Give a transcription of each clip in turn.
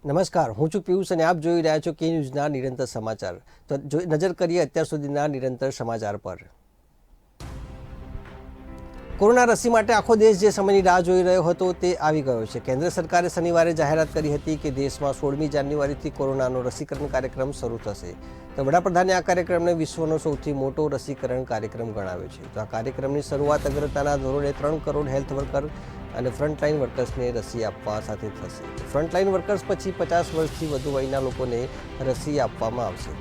નમસ્કાર, હું છું પિયુષ અને આપ જોઈ રહ્યા છો કે ન્યૂઝના નિરંતર સમાચાર. તો નજર કરીએ અત્યાર સુધીના નિરંતર સમાચાર પર. કોરોના રસી માટે આખો દેશ જે સમયની રાહ જોઈ રહ્યો હતો તે આવી ગયો છે. કેન્દ્ર સરકારે શનિવારે જાહેરાત કરી હતી કે દેશમાં 16મી જાન્યુઆરીથી કોરોનાનો રસીકરણ કાર્યક્રમ શરૂ થશે. તો વડાપ્રધાને આ કાર્યક્રમને વિશ્વનો સૌથી મોટો રસીકરણ કાર્યક્રમ ગણાવ્યો છે. તો આ કાર્યક્રમની શરૂઆત અગ્રતાના ધોરણે 3 કરોડ હેલ્થ વર્કર અને ફ્રન્ટલાઇન વર્કર્સને રસી આપવા સાથે થશે. ફ્રન્ટલાઇન વર્કર્સ પછી 50 વર્ષથી વધુ વયના લોકોને રસી આપવામાં આવશે.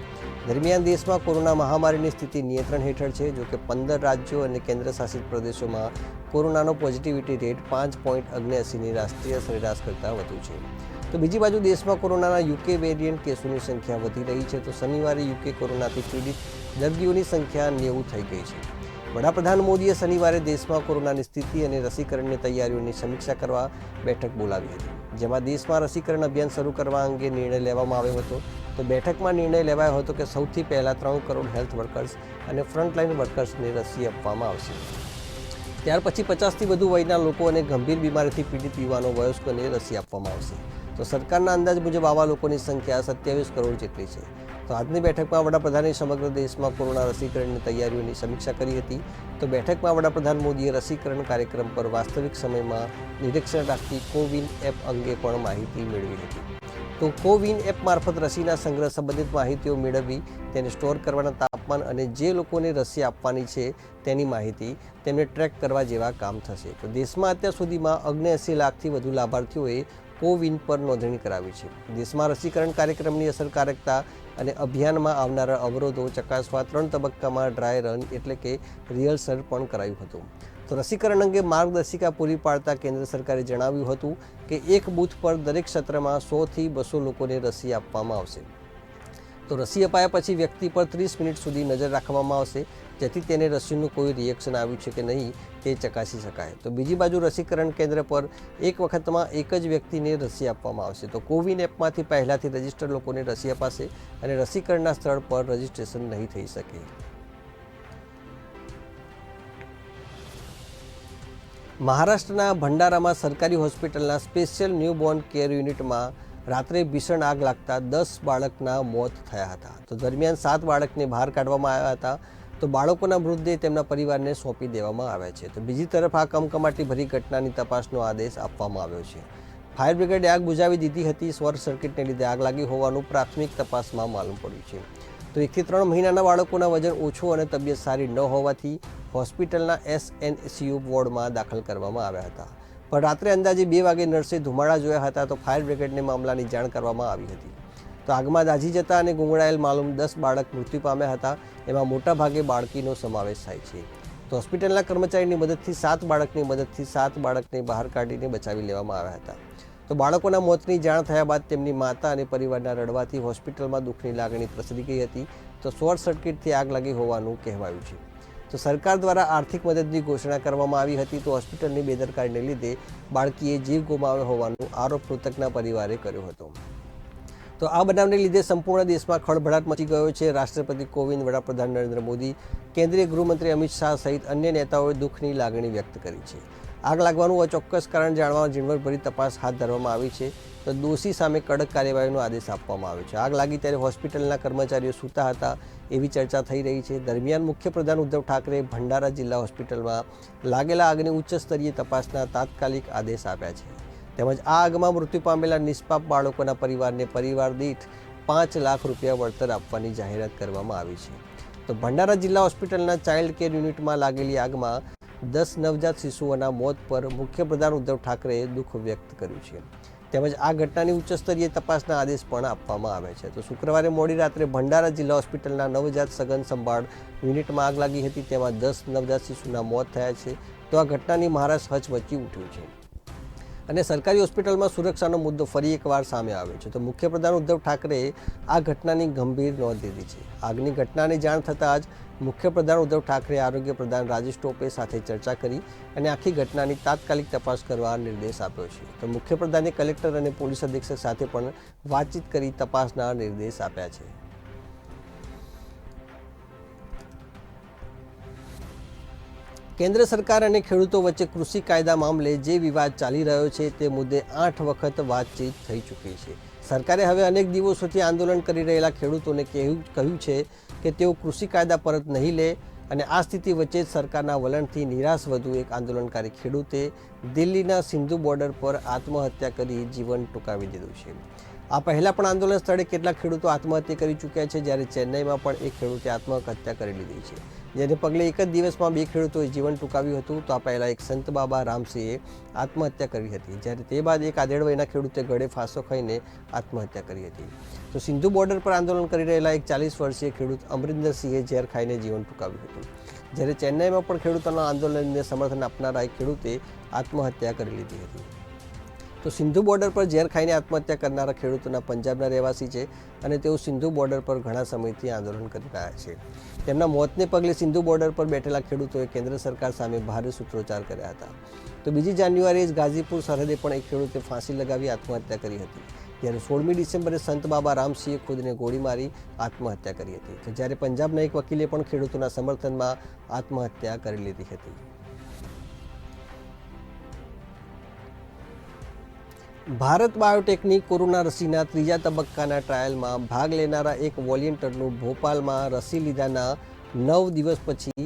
દરમિયાન દેશમાં કોરોના મહામારીની સ્થિતિ નિયંત્રણ હેઠળ છે. જો કે 15 રાજ્યો અને કેન્દ્રશાસિત પ્રદેશોમાં કોરોનાનો પોઝિટિવિટી રેટ 5.79ની રાષ્ટ્રીય સરેરાશ કરતાં વધુ છે. તો બીજી બાજુ દેશમાં કોરોનાના યુકે વેરિયન્ટ કેસોની સંખ્યા વધી રહી છે. તો શનિવારે યુકે કોરોનાથી પીડિત દર્દીઓની સંખ્યા 90 થઈ ગઈ છે. વડાપ્રધાન મોદીએ શનિવારે દેશમાં કોરોનાની સ્થિતિ અને રસીકરણની તૈયારીઓની સમીક્ષા કરવા બેઠક બોલાવી હતી, જેમાં દેશમાં રસીકરણ અભિયાન શરૂ કરવા અંગે નિર્ણય લેવામાં આવ્યો હતો. તો બેઠકમાં નિર્ણય લેવાયો હતો કે સૌથી પહેલાં 3 કરોડ હેલ્થ વર્કર્સ અને ફ્રન્ટલાઇન વર્કર્સને રસી આપવામાં આવશે. ત્યાર પછી 50થી વધુ વયના લોકો અને ગંભીર બીમારીથી પીડિત યુવાનો વયસ્કોને રસી આપવામાં આવશે. તો સરકારના અંદાજ મુજબ આવા લોકોની સંખ્યા 27 કરોડ જેટલી છે. તો આજની બેઠકમાં વડાપ્રધાને સમગ્ર દેશમાં કોરોના રસીકરણની તૈયારીઓની સમીક્ષા કરી હતી. તો બેઠકમાં વડાપ્રધાન મોદીએ રસીકરણ કાર્યક્રમ પર વાસ્તવિક સમયમાં નિરીક્ષણ રાખતી કોવિન એપ અંગે પણ માહિતી મેળવી હતી. તો કોવિન એપ મારફત રસીના સંગ્રહ સંબંધિત માહિતીઓ મેળવવી, તેને સ્ટોર કરવાના તાપમાન અને જે લોકોને રસી આપવાની છે તેની માહિતી તેમને ટ્રેક કરવા જેવા કામ થશે. તો દેશમાં અત્યાર સુધીમાં 79 લાખથી વધુ લાભાર્થીઓએ કોવિન પર નોંધણી કરાવી છે. દેશમાં રસીકરણ કાર્યક્રમની અસરકારકતા અને અભિયાનમાં આવનારા અવરોધો ચકાસવા 3 તબક્કામાં ડ્રાય રન એટલે કે રિહર્સલ પણ કરાયું હતું. તો રસીકરણ અંગે માર્ગદર્શિકા પૂરી પાડતા કેન્દ્ર સરકારે જણાવ્યું હતું કે એક બૂથ પર દરેક ક્ષેત્રમાં 100થી 200 લોકોને રસી આપવામાં આવશે. તો રસી અપાયા પછી વ્યક્તિ પર 30 મિનિટ સુધી નજર રાખવામાં આવશે, જેથી તેને રસીનું કોઈ રિએક્શન આવ્યું છે કે નહીં તે ચકાસી શકાય. તો બીજી બાજુ રસીકરણ કેન્દ્ર પર એક વખતમાં એક જ વ્યક્તિને રસી આપવામાં આવશે. તો કોવિન એપમાંથી પહેલાંથી રજિસ્ટર લોકોને રસી અપાશે અને રસીકરણના સ્થળ પર રજિસ્ટ્રેશન નહીં થઈ શકે. મહારાષ્ટ્રના ભંડારામાં સરકારી હોસ્પિટલના સ્પેશિયલ ન્યૂબોર્ન કેર યુનિટમાં રાત્રે ભીષણ આગ લાગતા 10 બાળકના મોત થયા હતા. તો દરમિયાન 7 બાળકને બહાર કાઢવામાં આવ્યા હતા. તો બાળકોના મૃતદેહ તેમના પરિવારને સોંપી દેવામાં આવ્યા છે. તો બીજી તરફ આ કમકમાટી ભરી ઘટનાની તપાસનો આદેશ આપવામાં આવ્યો છે. ફાયર બ્રિગેડે આગ બુઝાવી દીધી હતી. શોર્ટ સર્કિટને લીધે આગ લાગી હોવાનું પ્રાથમિક તપાસમાં માલુમ પડ્યું છે. તો 1 થી 3 મહિનાના બાળકોના વજન ઓછું અને તબિયત સારી ન હોવાથી હોસ્પિટલના SNCU વોર્ડમાં દાખલ કરવામાં આવ્યા હતા. પણ રાત્રે અંદાજે 2 વાગે નર્સે ધુમાડા જોયા હતા. તો ફાયર બ્રિગેડને મામલાની જાણ કરવામાં આવી હતી. તો આગમાં દાઝી જતા અને ગુંગળાયેલ માલુમ 10 બાળક મૃત્યુ પામ્યા હતા. એમાં મોટાભાગે બાળકીનો સમાવેશ થાય છે. તો હોસ્પિટલના કર્મચારીની મદદથી 7 બાળકની મદદથી 7 બાળકને બહાર કાઢીને બચાવી લેવામાં આવ્યા હતા. તો બાળકોના મોતની જાણ થયા બાદ તેમની માતા અને પરિવારના રડવાથી હોસ્પિટલમાં દુઃખની લાગણી પ્રસરી ગઈ હતી. તો શોર્ટ સર્કિટથી આગ લાગી હોવાનું કહેવાયું છે. તો સરકાર દ્વારા આર્થિક મદદની ઘોષણા કરવામાં આવી હતી. તો હોસ્પિટલની બેદરકારીને લીધે બાળકીએ જીવ ગુમાવ્યો હોવાનો આરોપ મૃતકના પરિવારે કર્યો હતો. તો આ બનાવને લીધે સંપૂર્ણ દેશમાં ખળભળાટ મચી ગયો છે. રાષ્ટ્રપતિ કોવિંદ, વડાપ્રધાન નરેન્દ્ર મોદી, કેન્દ્રીય ગૃહમંત્રી અમિત શાહ સહિત અન્ય નેતાઓએ દુઃખની લાગણી વ્યક્ત કરી છે. આગ લાગવાનું અચોક્કસ કારણ જાણવા ઝીણવટભરી તપાસ હાથ ધરવામાં આવી છે. તો દોષી સામે કડક કાર્યવાહીનો આદેશ આપવામાં આવ્યો છે. આગ લાગી ત્યારે હોસ્પિટલના કર્મચારીઓ સૂતા હતા એવી ચર્ચા થઈ રહી છે. દરમિયાન મુખ્યપ્રધાન ઉદ્ધવ ઠાકરે ભંડારા જિલ્લા હોસ્પિટલમાં લાગેલા આગની ઉચ્ચ સ્તરીય તપાસના તાત્કાલિક આદેશ આપ્યા છે. તેમજ આ આગમાં મૃત્યુ પામેલા નિષ્પાપ બાળકોના પરિવારને પરિવાર દીઠ 5 લાખ રૂપિયા વળતર આપવાની જાહેરાત કરવામાં આવી છે. તો ભંડારા જિલ્લા હોસ્પિટલના ચાઇલ્ડ કેર યુનિટમાં લાગેલી આગમાં 10 નવજાત શિશુઓના મોત પર મુખ્યપ્રધાન ઉદ્ધવ ઠાકરેએ દુઃખ વ્યક્ત કર્યું છે. તેમજ આ ઘટનાની ઉચ્ચ સ્તરીય તપાસના આદેશ પણ આપવામાં આવ્યા છે. તો શુક્રવારે મોડી રાત્રે ભંડારા જિલ્લા હોસ્પિટલના નવજાત સઘન સંભાળ યુનિટમાં આગ લાગી હતી. તેમાં 10 નવજાત શિશુના મોત થયા છે. તો આ ઘટનાની મહારાષ્ટ્ર હચમચી ઉઠ્યું છે અને સરકારી હોસ્પિટલમાં સુરક્ષાનો મુદ્દો ફરી એકવાર સામે આવ્યો છે. તો મુખ્યપ્રધાન ઉદ્ધવ ઠાકરેએ આ ઘટનાની ગંભીર નોંધ લીધી છે. આગની ઘટનાની જાણ થતાં જ મુખ્યપ્રધાન ઉદ્ધવ ઠાકરેએ આરોગ્ય પ્રધાન રાજેશ ટોપે સાથે ચર્ચા કરી અને આખી ઘટનાની તાત્કાલિક તપાસ કરવા નિર્દેશ આપ્યો છે. તો મુખ્યપ્રધાને કલેક્ટર અને પોલીસ અધિક્ષક સાથે પણ વાતચીત કરી તપાસના નિર્દેશ આપ્યા છે. કેન્દ્ર સરકાર અને ખેડૂતો વચ્ચે કૃષિ કાયદા મામલે જે વિવાદ ચાલી રહ્યો છે તે મુદ્દે 8 વખત વાતચીત થઈ ચૂકી છે. સરકારે હવે અનેક દિવસોથી આંદોલન કરી રહેલા ખેડૂતોને કહ્યું છે કે તેઓ કૃષિ કાયદા પરત નહીં લે અને આ સ્થિતિ વચ્ચે જ સરકારના વલણથી નિરાશ વધુ એક આંદોલનકારી ખેડૂતે દિલ્હીના સિંધુ બોર્ડર પર આત્મહત્યા કરી જીવન ટૂંકાવી દીધું છે. આ પહેલાં પણ આંદોલન સ્થળે કેટલાક ખેડૂતો આત્મહત્યા કરી ચૂક્યા છે, જ્યારે ચેન્નઈમાં પણ એક ખેડૂતે આત્મહત્યા કરી લીધી છે, જેને પગલે એક જ દિવસમાં 2 ખેડૂતોએ જીવન ટૂંકાવ્યું હતું. તો આ પહેલાં એક સંત બાબા રામસિંહે આત્મહત્યા કરી હતી, જ્યારે તે બાદ એક આધેડ વયના ખેડૂતે ગળે ફાંસો ખાઈને આત્મહત્યા કરી હતી. તો સિંધુ બોર્ડર પર આંદોલન કરી રહેલા એક 40 વર્ષીય ખેડૂત અમરિંદરસિંહે ઝેર ખાઈને જીવન ટૂંકાવ્યું હતું, જ્યારે ચેન્નઈમાં પણ ખેડૂતોના આંદોલનને સમર્થન આપનારા એક ખેડૂતે આત્મહત્યા કરી લીધી હતી. તો સિંધુ બોર્ડર પર ઝેર ખાઈને આત્મહત્યા કરનારા ખેડૂતોના પંજાબના રહેવાસી છે અને તેઓ સિંધુ બોર્ડર પર ઘણા સમયથી આંદોલન કરી રહ્યા છે. તેમના મોતને પગલે સિંધુ બોર્ડર પર બેઠેલા ખેડૂતોએ કેન્દ્ર સરકાર સામે ભારે સૂત્રોચ્ચાર કર્યા હતા. તો 2 જાન્યુઆરીએ ગાઝીપુર સરહદે પણ એક ખેડૂતે ફાંસી લગાવી આત્મહત્યા કરી હતી, જ્યારે 16મી ડિસેમ્બરે સંત બાબા રામસિંહે ખુદને ગોળી મારી આત્મહત્યા કરી હતી. તો જ્યારે પંજાબના એક વકીલે પણ ખેડૂતોના સમર્થનમાં આત્મહત્યા કરી લીધી હતી. ભારત બાયોટેકની કોરોના રસીના 3જા તબક્કાના ટ્રાયલમાં ભાગ લેનારા એક વોલિયન્ટરનું ભોપાલમાં રસી લીધાના 9 દિવસ પછી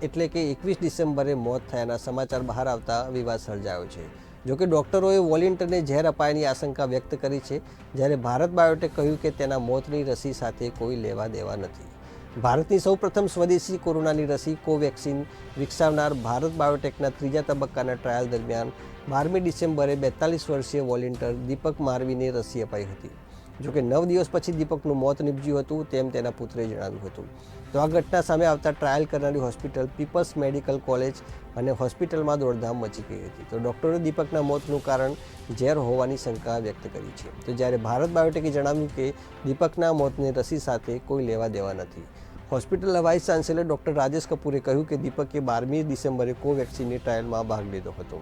એટલે કે 21 ડિસેમ્બરે મોત થયાના સમાચાર બહાર આવતા વિવાદ સર્જાયો છે. જોકે ડોક્ટરોએ વોલિયન્ટરને ઝેર અપાયાની આશંકા વ્યક્ત કરી છે, જ્યારે ભારત બાયોટેક કહ્યું કે તેના મોતની રસી સાથે કોઈ લેવા દેવા નથી. ભારતની સૌપ્રથમ સ્વદેશી કોરોનાની રસી કોવેક્સિન વિકસાવનાર ભારત બાયોટેકના 3જા તબક્કાના ટ્રાયલ દરમિયાન 12મી ડિસેમ્બરે 42 વર્ષીય વોલિયન્ટર દીપક મારવીને રસી અપાઈ હતી. જોકે 9 દિવસ પછી દીપકનું મોત નીપજ્યું હતું તેમ તેના પુત્રે જણાવ્યું હતું. તો આ ઘટના સામે આવતા ટ્રાયલ કરનારી હોસ્પિટલ પીપલ્સ મેડિકલ કોલેજ અને હોસ્પિટલમાં દોડધામ મચી ગઈ હતી. તો ડૉક્ટરોએ દીપકના મોતનું કારણ ઝેર હોવાની શંકા વ્યક્ત કરી છે. તો જ્યારે ભારત બાયોટેકે જણાવ્યું કે દીપકના મોતને રસી સાથે કોઈ લેવા દેવા નથી. હોસ્પિટલના વાઇસ ચાન્સેલર ડૉક્ટર રાજેશ કપૂરે કહ્યું કે દીપકે 12મી ડિસેમ્બરે કોવેક્સિનની ટ્રાયલમાં ભાગ લીધો હતો.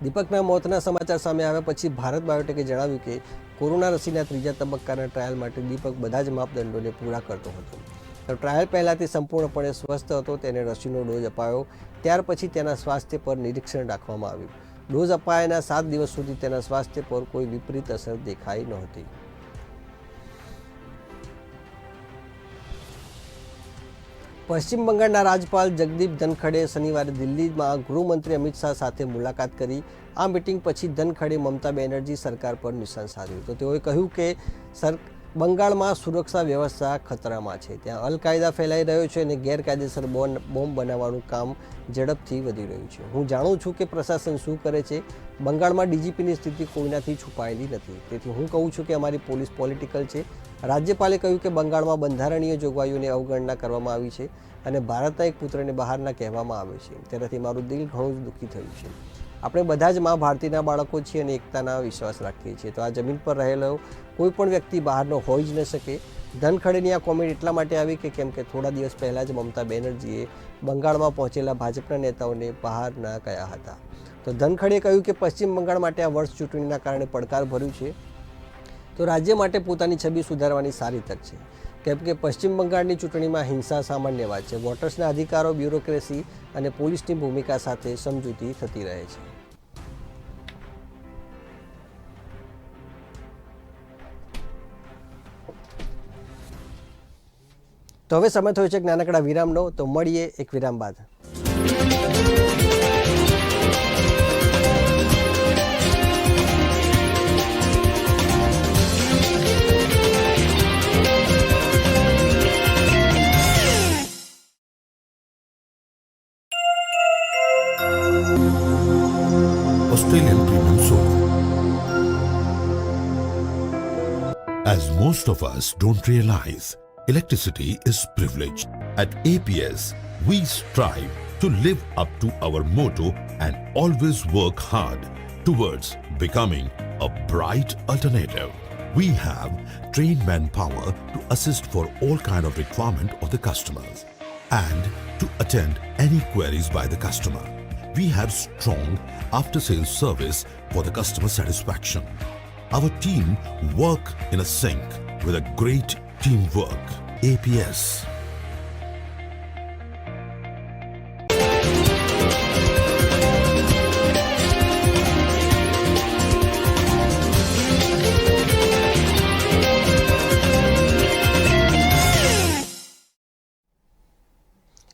દીપકના મોતના સમાચાર સામે આવ્યા પછી ભારત બાયોટેકે જણાવ્યું કે કોરોના રસીના 3જા તબક્કાના ટ્રાયલ માટે દીપક બધા જ માપદંડોને પૂરા કરતો હતો. તો ટ્રાયલ પહેલાં તે સંપૂર્ણપણે સ્વસ્થ હતો, તેને રસીનો ડોઝ અપાયો, ત્યાર પછી તેના સ્વાસ્થ્ય પર નિરીક્ષણ રાખવામાં આવ્યું. ડોઝ અપાયાના 7 દિવસ સુધી તેના સ્વાસ્થ્ય પર કોઈ વિપરીત અસર દેખાઈ નહોતી. પશ્ચિમ બંગાળના રાજ્યપાલ જગદીપ ધનખડે શનિવારે દિલ્હીમાં ગૃહમંત્રી અમિત શાહ સાથે મુલાકાત કરી. આ મિટિંગ પછી ધનખડે મમતા બેનર્જી સરકાર પર નિશાન સાધ્યું. તો તેઓએ કહ્યું કે બંગાળમાં સુરક્ષા વ્યવસ્થા ખતરામાં છે, ત્યાં અલ કાયદા ફેલાઈ રહ્યો છે અને ગેરકાયદેસર બોમ્બ બનાવવાનું કામ ઝડપથી વધી રહ્યું છે. હું જાણું છું કે પ્રશાસન શું કરે છે. બંગાળમાં ડીજીપીની સ્થિતિ કોઈનાથી છુપાયેલી નથી, તેથી હું કહું છું કે અમારી પોલીસ પોલિટિકલ છે. રાજ્યપાલે કહ્યું કે બંગાળમાં બંધારણીય જોગવાઈઓની અવગણના કરવામાં આવી છે અને ભારતના એક પુત્રને બહારના કહેવામાં આવે છે. તેનાથી મારું દિલ ઘણું જ દુઃખી થયું છે. આપણે બધા જ મા ભારતીના બાળકો છીએ અને એકતાના વિશ્વાસ રાખીએ છીએ. તો આ જમીન પર રહેલો કોઈ પણ વ્યક્તિ બહારનો હોઈ જ ન શકે. ધનખડેની આ કોમેન્ટ એટલા માટે આવી કે કેમ કે થોડા દિવસ પહેલાં જ મમતા બેનર્જીએ બંગાળમાં પહોંચેલા ભાજપના નેતાઓને બહાર ન કહ્યા હતા. તો ધનખડે કહ્યું કે પશ્ચિમ બંગાળ માટે આ વર્ષ ચૂંટણીના કારણે પડકાર ભર્યું છે. તો રાજ્ય માટે પોતાની છબી સુધારવાની સારી તક છે, કેમ કે પશ્ચિમ બંગાળની ચૂંટણીમાં હિંસા સામાન્ય વાત છે. વોટર્સના અધિકારો, બ્યુરોક્રેસી અને પોલીસની ભૂમિકા સાથે સમજૂતી થતી રહે છે. તો હવે સમય થયો છે એક નાનકડા વિરામનો. તો મળીએ એક વિરામ બાદ. Australian Premium Soap. As most of us don't realize, electricity is privilege. At APS, we strive to live up to our motto and always work hard towards becoming a bright alternative. We have trained manpower to assist for all kind of requirement of the customers and to attend any queries by the customer. We have strong after-sales service for the customer satisfaction. Our team work in a sync with a great teamwork. APS.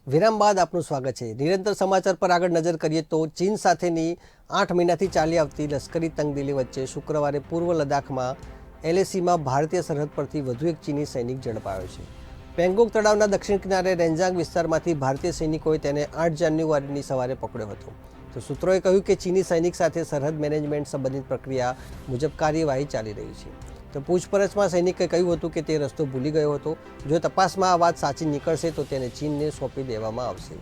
વિરામ બાદ આપનું સ્વાગત છે। નિરંતર સમાચાર પર આગળ નજર કરીએ તો ચીન સાથેની 8 મહિનાથી ચાલી આવતી લશ્કરી તંગદિલી વચ્ચે શુક્રવારે પૂર્વ લદ્દાખમાં એલએસીમાં ભારતીય સરહદ પરથી વધુ એક ચીની સૈનિક ઝડપાયો છે। પેંગોંગ તળાવના દક્ષિણ કિનારે રેન્જાંગ વિસ્તારમાંથી ભારતીય સૈનિકોએ તેને 8 જાન્યુઆરીની સવારે પકડ્યો હતો। તો સૂત્રોએ કહ્યું કે ચીની સૈનિક સાથે સરહદ મેનેજમેન્ટ સંબંધિત પ્રક્રિયા મુજબ કાર્યવાહી ચાલી રહી છે। તો પૂછપરછમાં સૈનિકે કહ્યું હતું કે તે રસ્તો ભૂલી ગયો હતો। જો તપાસમાં આ વાત સાચી નીકળશે તો તેને ચીનને સોંપી દેવામાં આવશે।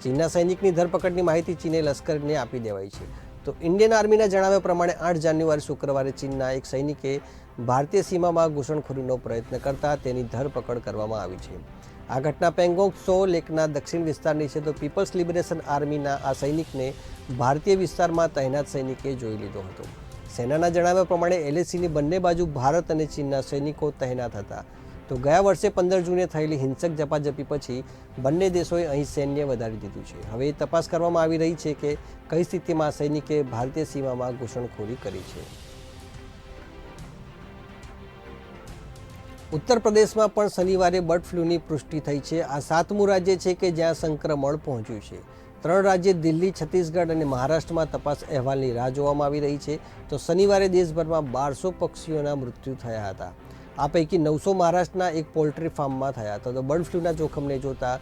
ચીનના સૈનિકની ધરપકડની માહિતી ચીને લશ્કરને આપી દેવાઈ છે। તો ઇન્ડિયન આર્મીના જણાવ્યા પ્રમાણે 8 જાન્યુઆરી શુક્રવારે ચીનના એક સૈનિકે ભારતીય સીમામાં ઘૂસણખોરીનો પ્રયત્ન કરતા તેની ધરપકડ કરવામાં આવી છે। આ ઘટના પેંગોંગ ત્સો લેકના દક્ષિણ વિસ્તારની છે। તો પીપલ્સ લિબરેશન આર્મીના આ સૈનિકને ભારતીય વિસ્તારમાં તૈનાત સૈનિકે જોઈ લીધો હતો। સેનાના જણાવ્યા પ્રમાણે એલએસીની બંને બાજુ ભારત અને ચીનના સૈનિકો તૈનાત હતા। તો ગયા વર્ષે 15 જૂને થયેલી હિંસક ઝપાઝપી પછી બંને દેશોએ અહીં સૈન્ય વધારી દીધું છે। હવે એ તપાસ કરવામાં આવી રહી છે કે કઈ સ્થિતિમાં સૈનિકે ભારતીય સીમામાં ઘૂસણખોરી કરી છે। ઉત્તર પ્રદેશમાં પણ શનિવારે બર્ડ ફ્લૂની પુષ્ટિ થઈ છે। આ 7મું રાજ્ય છે કે જ્યાં સંક્રમણ પહોંચ્યું છે। 3 રાજ્ય દિલ્હી, છત્તીસગઢ અને મહારાષ્ટ્રમાં તપાસ અહેવાલની રાહ જોવામાં આવી રહી છે। તો શનિવારે દેશભરમાં 1200 પક્ષીઓના મૃત્યુ થયા હતા। આ પૈકી 900 મહારાષ્ટ્રના એક પોલ્ટ્રી ફાર્મમાં થયા હતા। તો બર્ડ ફ્લૂના જોખમને જોતા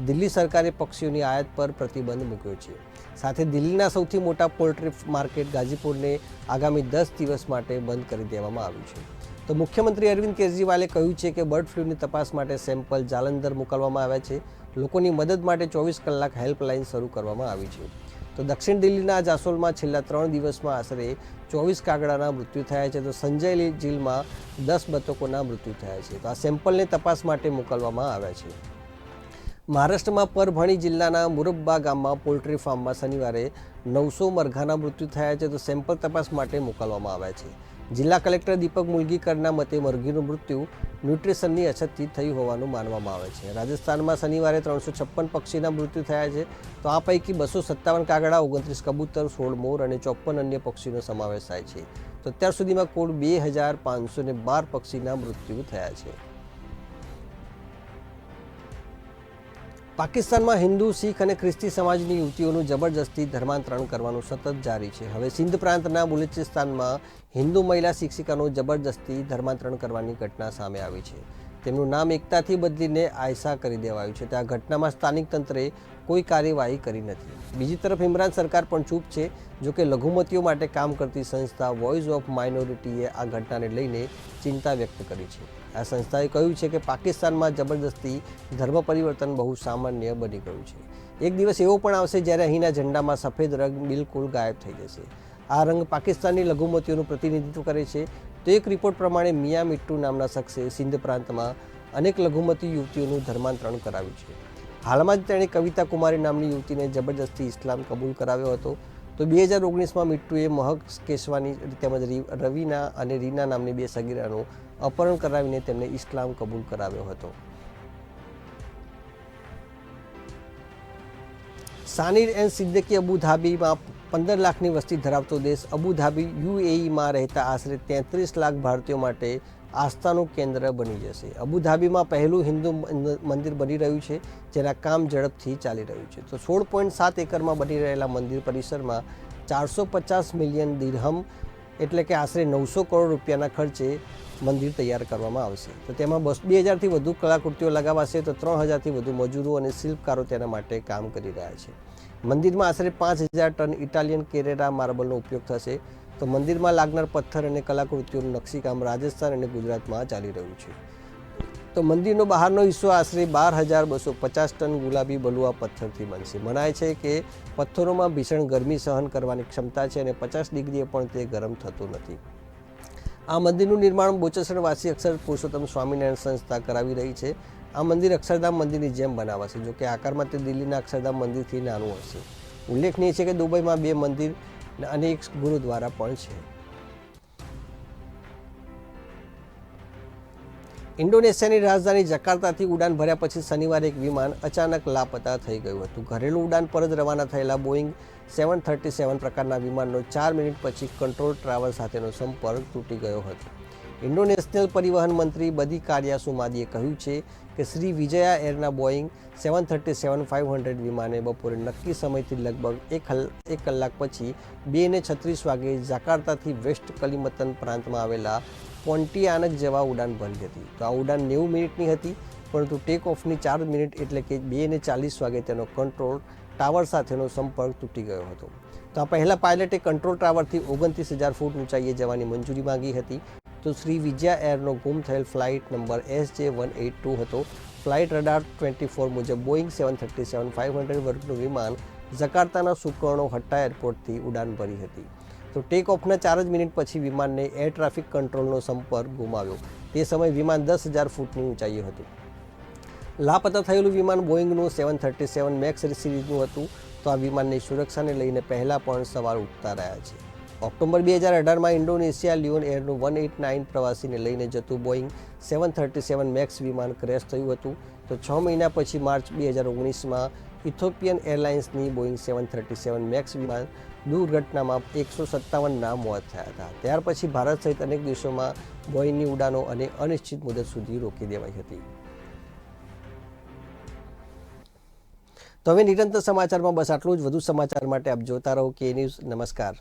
દિલ્હી સરકારે પક્ષીઓની આયાત પર પ્રતિબંધ મૂક્યો છે। સાથે દિલ્હીના સૌથી મોટા પોલ્ટ્રી માર્કેટ ગાજીપુરને આગામી 10 દિવસ માટે બંધ કરી દેવામાં આવ્યું છે। તો મુખ્યમંત્રી અરવિંદ કેજરીવાલે કહ્યું છે કે બર્ડ ફ્લૂની તપાસ માટે સેમ્પલ જાલંધર મોકલવામાં આવ્યા છે। લોકોની મદદ માટે 24 કલાક હેલ્પલાઇન શરૂ કરવામાં આવી છે। તો દક્ષિણ દિલ્હીના જાસોલમાં છેલ્લા 3 દિવસમાં આશરે 24 કાગડાના મૃત્યુ થયા છે। તો સંજય ઝીલમાં 10 બતકોના મૃત્યુ થયા છે। તો આ સેમ્પલને તપાસ માટે મોકલવામાં આવ્યા છે। મહારાષ્ટ્રમાં પરભણી જિલ્લાના મુરબ્બા ગામમાં પોલ્ટ્રી ફાર્મમાં શનિવારે 900 મરઘાના મૃત્યુ થયા છે। તો સેમ્પલ તપાસ માટે મોકલવામાં આવ્યા છે। જિલ્લા કલેક્ટર દીપક મુલગીકરના મતે મરઘીનું મૃત્યુ ન્યુટ્રિશનની અછતથી થયું હોવાનું માનવામાં આવે છે। રાજસ્થાનમાં શનિવારે 356 પક્ષીના મૃત્યુ થયા છે। તો આ પૈકી 257 કાગડા, 29 કબૂતર, 16 મોર અને 54 અન્ય પક્ષીનો સમાવેશ થાય છે। તો અત્યાર સુધીમાં કુલ 2512 પક્ષીના મૃત્યુ થયા છે। પાકિસ્તાનમાં હિન્દુ, શીખ અને ખ્રિસ્તી સમાજની યુવતીઓનું જબરજસ્તી ધર્માંતરણ કરવાનું સતત જારી છે। હવે સિંધ પ્રાંતના બલુચિસ્તાનમાં હિન્દુ મહિલા શિક્ષિકાનું જબરજસ્તી ધર્માંતરણ કરવાની ઘટના સામે આવી છે। તેમનું નામ એકતાથી બદલીને આયશા કરી દેવાયું છે। આ ઘટનામાં સ્થાનિક તંત્રે કોઈ કાર્યવાહી કરી નથી। બીજી તરફ ઇમરાન સરકાર પણ ચૂપ છે। જો કે લઘુમતીઓ માટે કામ કરતી સંસ્થા વોઇસ ઓફ માઇનોરિટીએ આ ઘટનાને લઈને ચિંતા વ્યક્ત કરી છે। આ સંસ્થાએ કહ્યું છે કે પાકિસ્તાનમાં જબરદસ્તી ધર્મ પરિવર્તન બહુ સામાન્ય બની ગયું છે। એક દિવસ એવો પણ આવશે જ્યારે અહીંના ઝંડામાં સફેદ રંગ બિલકુલ ગાયબ થઈ જશે। આ રંગ પાકિસ્તાની લઘુમતીઓનું પ્રતિનિધિત્વ કરે છે। તો એક રિપોર્ટ પ્રમાણે મિયા મિટ્ટુ નામના શખ્સે સિંધ પ્રાંતમાં અનેક લઘુમતી યુવતીઓનું ધર્માંતરણ કરાવ્યું છે। હાલમાં જ તેણે કવિતા કુમારી નામની યુવતીને જબરજસ્તી ઇસ્લામ કબૂલ કરાવ્યો હતો। તો 2019માં મિટ્ટુએ મહક કેશવાની તેમજ રવીના અને રીના નામની 2 સગીરાનું અપહરણ કરાવીને તેમને ઇસ્લામ કબૂલ કરાવ્યો હતો। સાનિર એન્ડ સિદ્દીકી અબુધાબીમાં 15 લાખની વસ્તી ધરાવતો દેશ અબુધાબી યુએઈમાં રહેતા આશરે 33 લાખ ભારતીયો માટે આસ્થાનું કેન્દ્ર બની જશે। અબુધાબીમાં પહેલું હિન્દુ મંદિર બની રહ્યું છે, જેના કામ ઝડપથી ચાલી રહ્યું છે। તો 16.7 એકરમાં બની રહેલા મંદિર પરિસરમાં 450 મિલિયન દિરહમ એટલે કે આશરે 900 કરોડ રૂપિયાના ખર્ચે મંદિર તૈયાર કરવામાં આવશે। તો તેમાં 2000થી વધુ કલાકૃતિઓ લગાવાશે। તો 3000થી વધુ મજૂરો અને શિલ્પકારો તેના માટે કામ કરી રહ્યા છે। મંદિરમાં આશરે 5000 ટન ઇટાલિયન કેરેરા માર્બલનો ઉપયોગ થશે। તો મંદિરમાં લાગનાર પથ્થર અને કલાકૃતિઓનું નકશીકામ રાજસ્થાન અને ગુજરાતમાં ચાલી રહ્યું છે। તો મંદિરનો બહારનો હિસ્સો આશરે 12250 ટન ગુલાબી બલુઆ પથ્થરથી બનશે। મનાય છે કે પથ્થરોમાં ભીષણ ગરમી સહન કરવાની ક્ષમતા છે અને 50 ડિગ્રીએ પણ તે ગરમ થતું નથી। આ મંદિરનું નિર્માણ બોચસણવાસી અક્ષર પુરુષોત્તમ સ્વામિનારાયણ સંસ્થા કરાવી રહી છે। આ મંદિર અક્ષરધામ મંદિરની જેમ બનાવાશે। જો કે આકારમાં તે દિલ્હીના અક્ષરધામ મંદિરથી નાનું હશે। ઉલ્લેખનીય છે કે દુબઈમાં 2 મંદિર અને એક ગુરુદ્વારા પણ છે। ઇન્ડોનેશિયાની રાજધાની જકાર્તાથી ઉડાન ભર્યા પછી શનિવારે એક વિમાન અચાનક લાપતા થઈ ગયું હતું। ઘરેલું ઉડાન પર જ રવાના થયેલા બોઈંગ 737 પ્રકારના વિમાનનો 4 મિનિટ પછી કંટ્રોલ ટાવર સાથેનો સંપર્ક તૂટી ગયો હતો। ઇન્ડોનેશિયલ પરિવહન મંત્રી બદી કાર્યા સુમાદીએ કહ્યું છે કે શ્રી વિજયા એરના બોઈંગ 737-500 વિમાને બપોરે નક્કી સમયથી લગભગ એક કલાક પછી 2:36 વાગે જાકાર્તાથી વેસ્ટ કલિમતન પ્રાંતમાં આવેલા પોન્ટિયાનક જવા ઉડાન ભરી હતી. તો આ ઉડાન 90 મિનિટની હતી, પરંતુ ટેક ઓફની 4 મિનિટ એટલે કે 2:40 વાગે તેનો કંટ્રોલ ટાવર સાથેનો સંપર્ક તૂટી ગયો હતો. તો આ પહેલાં પાયલટે કંટ્રોલ ટાવરથી 29,000 ફૂટ ઊંચાઈએ જવાની મંજૂરી માંગી હતી. તો શ્રી વિજયા એરનો ગુમ થયેલ ફ્લાઇટ નંબર SJ182 હતો. ફ્લાઇટ રડાર 24 મુજબ બોઈંગ 737-500 વર્ગનું વિમાન જકાર્તાના સુકર્ણો હટ્ટા એરપોર્ટથી ઉડાન ભરી હતી. તો ટેક ઓફના 4 જ મિનિટ પછી વિમાનને એર ટ્રાફિક કંટ્રોલનો સંપર્ક ગુમાવ્યો. તે સમયે વિમાન 10,000 ફૂટની ઊંચાઈએ હતું. લાપતા થયેલું વિમાન બોઈંગનું 737 મેક્સ સિરીઝનું હતું. તો આ વિમાનની સુરક્ષાને લઈને પહેલાં પણ સવાલ ઉઠતા રહ્યા છે. ઓક્ટોબર 2018માં ઇન્ડોનેશિયા લિયોન એરનું 189 પ્રવાસીને લઈને જતું બોઈંગ 737 મેક્સ વિમાન ક્રેશ થયું હતું. તો 6 મહિના પછી માર્ચ 2019માં ઇથોપિયન એરલાઇન્સની બોઈંગ 737 મેક્સ વિમાન દુર્ઘટનામાં 157ના મોત થયા હતા. ત્યાર પછી ભારત સહિત અનેક દેશોમાં બોઈંગની ઉડાનો અને અનિશ્ચિત મુદત સુધી રોકી દેવાઈ હતી. તો હવે નિરંતર સમાચારમાં બસ આટલું જ. વધુ સમાચાર માટે આપ જોતા રહો કે ન્યૂઝ. નમસ્કાર.